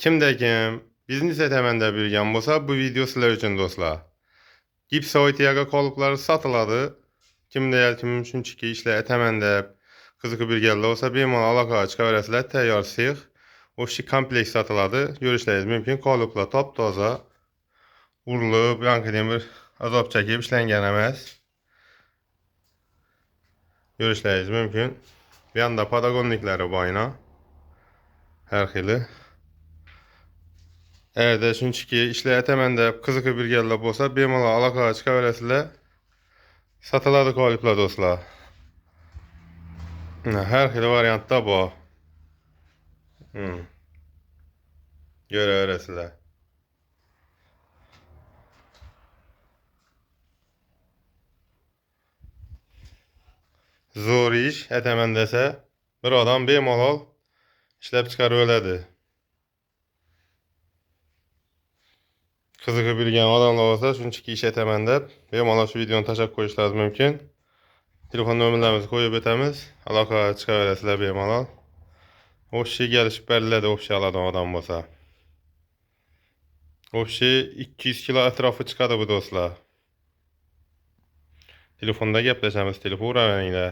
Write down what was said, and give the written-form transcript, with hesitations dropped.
Kimde biznes etemende bilgen bolsa bu video sizler üçün dostlar. Gipsoitiyaga kalıpları satıladı. Kimde şunçiki ki işle etemende kızıkı bir geldi olsa bir mal alaka çıkaveresiler teyar sıyıq. O şi kompleks satıladı. Görüşleriniz mümkün. Kalıpla top toza urulub, yankı bir azap çekip işlengen emez. Görüşleriniz mümkün. Bir anda patagonlikleri bayına. Her xili. Eğer de şunçiki işle etemende kızıkı bir geldi olsa bir mal alaka çıkaveresiler satıladı kalıpla dostlar. Her xili variantda bu. Görərsizlər. Zor iş etəməndəsə bir adam bemalol işləb çıxarıb elədi. Kızıqı bilgən adamlar olsa şunçiki iş etəməndə bemalol şu videonu taşak koyuşlarınız mümkün. Telefon nömrələrimizi koyub ötəmiz. Alaka çıxarıb bemalol. O kişi gəlişib bəllilədi o kişi aladan adam olsa. O kişi 200 kilo ətrafı çıxadı bu dostlar. Telefonda gəpləşəmiz telefon rəvəniyle.